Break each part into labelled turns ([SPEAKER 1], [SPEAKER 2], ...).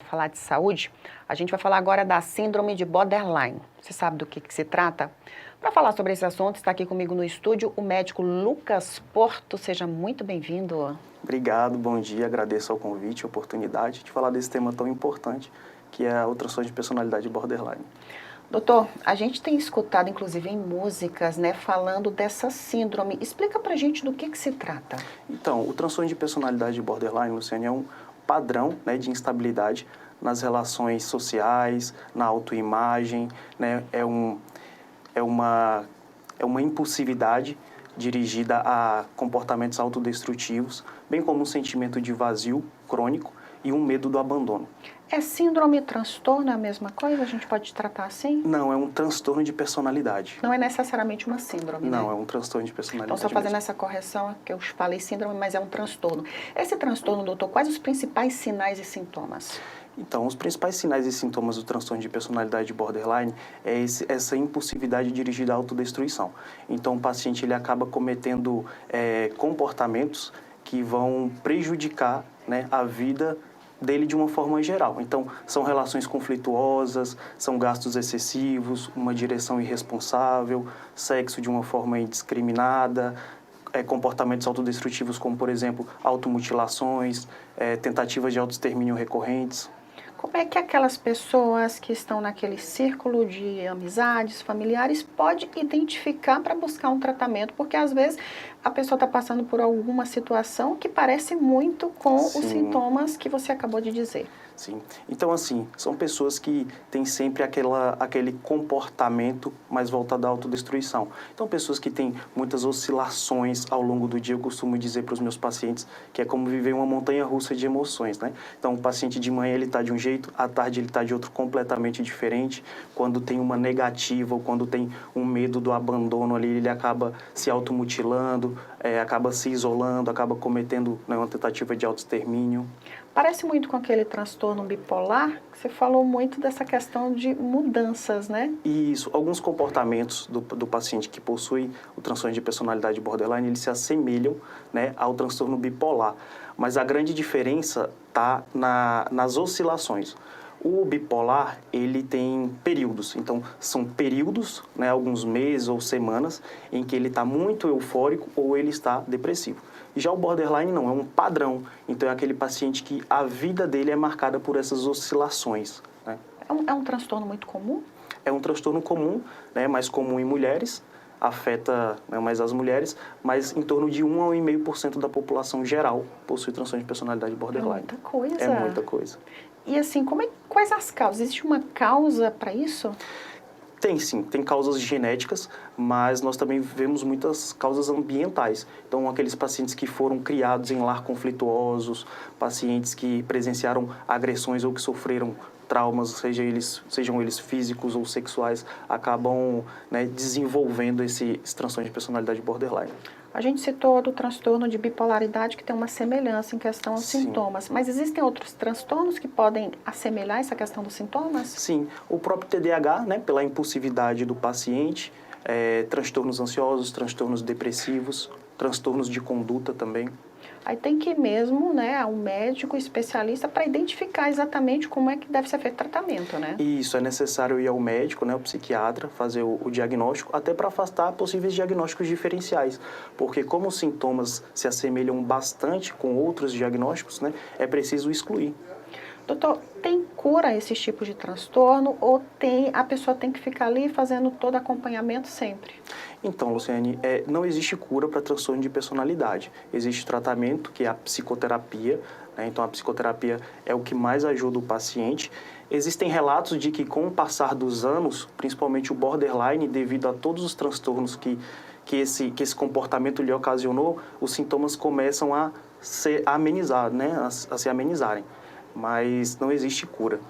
[SPEAKER 1] Falar de saúde, a gente vai falar agora da síndrome de borderline. Você sabe do que se trata? Para falar sobre esse assunto, está aqui comigo no estúdio o médico Lucas Porto. Seja muito bem-vindo.
[SPEAKER 2] Obrigado, bom dia, agradeço ao convite, a oportunidade de falar desse tema tão importante, que é o transtorno de personalidade borderline.
[SPEAKER 1] Doutor, a gente tem escutado, inclusive em músicas, falando dessa síndrome. Explica pra gente do que se trata.
[SPEAKER 2] Então, o transtorno de personalidade borderline, Luciane, é um padrão, de instabilidade nas relações sociais, na autoimagem, é uma impulsividade dirigida a comportamentos autodestrutivos, bem como um sentimento de vazio crônico e um medo do abandono.
[SPEAKER 1] É síndrome e transtorno é a mesma coisa? A gente pode tratar assim?
[SPEAKER 2] Não, é um transtorno de personalidade.
[SPEAKER 1] Não é necessariamente uma síndrome,
[SPEAKER 2] Não,
[SPEAKER 1] né?
[SPEAKER 2] é um transtorno de personalidade.
[SPEAKER 1] Então, só fazendo
[SPEAKER 2] mesmo.
[SPEAKER 1] essa correção, que eu falei síndrome, mas é um transtorno. Esse transtorno, doutor, quais os principais sinais e sintomas?
[SPEAKER 2] Então, os principais sinais e sintomas do transtorno de personalidade borderline é essa impulsividade dirigida à autodestruição. Então, o paciente ele acaba cometendo comportamentos que vão prejudicar, a vida dele de uma forma geral. Então, são relações conflituosas, são gastos excessivos, uma direção irresponsável, sexo de uma forma indiscriminada, comportamentos autodestrutivos como, por exemplo, automutilações, tentativas de autoextermínio recorrentes.
[SPEAKER 1] Como é que aquelas pessoas que estão naquele círculo de amizades, familiares, pode identificar para buscar um tratamento? Porque às vezes a pessoa está passando por alguma situação que parece muito com os sintomas que você acabou de dizer.
[SPEAKER 2] Sim. Então, assim, são pessoas que têm sempre aquele comportamento mais voltado à autodestruição. Então, pessoas que têm muitas oscilações ao longo do dia, eu costumo dizer para os meus pacientes que é como viver uma montanha-russa de emoções, né? Então, o paciente de manhã ele está de um jeito, à tarde ele está de outro completamente diferente. Quando tem uma negativa ou quando tem um medo do abandono ali, ele acaba se automutilando, acaba se isolando, acaba cometendo uma tentativa de autoextermínio.
[SPEAKER 1] Parece muito com aquele transtorno bipolar, que você falou muito dessa questão de mudanças, né?
[SPEAKER 2] Isso, alguns comportamentos do paciente que possui o transtorno de personalidade borderline, eles se assemelham, ao transtorno bipolar, mas a grande diferença está nas oscilações. O bipolar, ele tem períodos, então são períodos, alguns meses ou semanas, em que ele está muito eufórico ou ele está depressivo. Já o borderline não, é um padrão, então é aquele paciente que a vida dele é marcada por essas oscilações.
[SPEAKER 1] É um transtorno muito comum?
[SPEAKER 2] É um transtorno comum, mais comum em mulheres, afeta mais as mulheres, mas em torno de 1 a 1,5% da população geral possui transtorno de personalidade borderline.
[SPEAKER 1] É muita coisa.
[SPEAKER 2] É muita coisa.
[SPEAKER 1] E assim, quais as causas? Existe uma causa para isso?
[SPEAKER 2] Tem sim, tem causas genéticas, mas nós também vemos muitas causas ambientais. Então, aqueles pacientes que foram criados em lar conflituosos, pacientes que presenciaram agressões ou que sofreram traumas, sejam eles físicos ou sexuais, acabam desenvolvendo esse transtorno de personalidade borderline.
[SPEAKER 1] A gente citou do transtorno de bipolaridade que tem uma semelhança em questão aos sintomas, mas existem outros transtornos que podem assemelhar essa questão dos sintomas?
[SPEAKER 2] Sim, o próprio TDAH, pela impulsividade do paciente, transtornos ansiosos, transtornos depressivos, transtornos de conduta também.
[SPEAKER 1] Aí tem que ir mesmo, a um médico especialista para identificar exatamente como é que deve ser feito o tratamento, né?
[SPEAKER 2] Isso, é necessário ir ao médico, ao psiquiatra, fazer o diagnóstico, até para afastar possíveis diagnósticos diferenciais. Porque como os sintomas se assemelham bastante com outros diagnósticos, é preciso excluir.
[SPEAKER 1] Doutor, tem cura esses tipos de transtorno ou a pessoa tem que ficar ali fazendo todo acompanhamento sempre?
[SPEAKER 2] Então, Luciane, não existe cura para transtorno de personalidade. Existe tratamento, que é a psicoterapia, então a psicoterapia é o que mais ajuda o paciente. Existem relatos de que com o passar dos anos, principalmente o borderline, devido a todos os transtornos que esse comportamento lhe ocasionou, os sintomas começam a se amenizar, a se amenizarem. Mas não existe cura.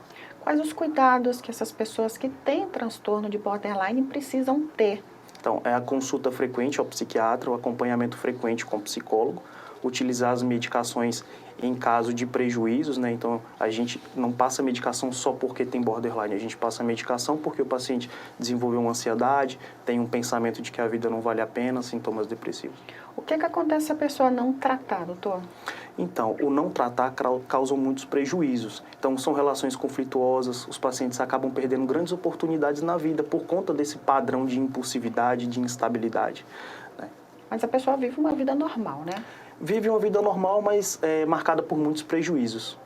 [SPEAKER 1] Quais os cuidados que essas pessoas que têm transtorno de borderline precisam ter?
[SPEAKER 2] Então, é a consulta frequente ao psiquiatra, o acompanhamento frequente com o psicólogo, utilizar as medicações em caso de prejuízos, né? Então, a gente não passa medicação só porque tem borderline, a gente passa medicação porque o paciente desenvolveu uma ansiedade, tem um pensamento de que a vida não vale a pena, sintomas depressivos.
[SPEAKER 1] O que acontece se a pessoa não tratar, doutor?
[SPEAKER 2] Então, o não tratar causa muitos prejuízos. Então, são relações conflituosas, os pacientes acabam perdendo grandes oportunidades na vida por conta desse padrão de impulsividade, de instabilidade, né?
[SPEAKER 1] Mas a pessoa vive uma vida normal, né?
[SPEAKER 2] Vive uma vida normal, mas marcada por muitos prejuízos.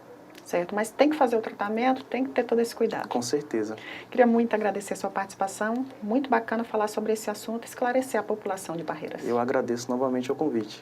[SPEAKER 1] Certo, mas tem que fazer o tratamento, tem que ter todo esse cuidado.
[SPEAKER 2] Com certeza.
[SPEAKER 1] Queria muito agradecer a sua participação, muito bacana falar sobre esse assunto, esclarecer a população de Barreiras.
[SPEAKER 2] Eu agradeço novamente o convite.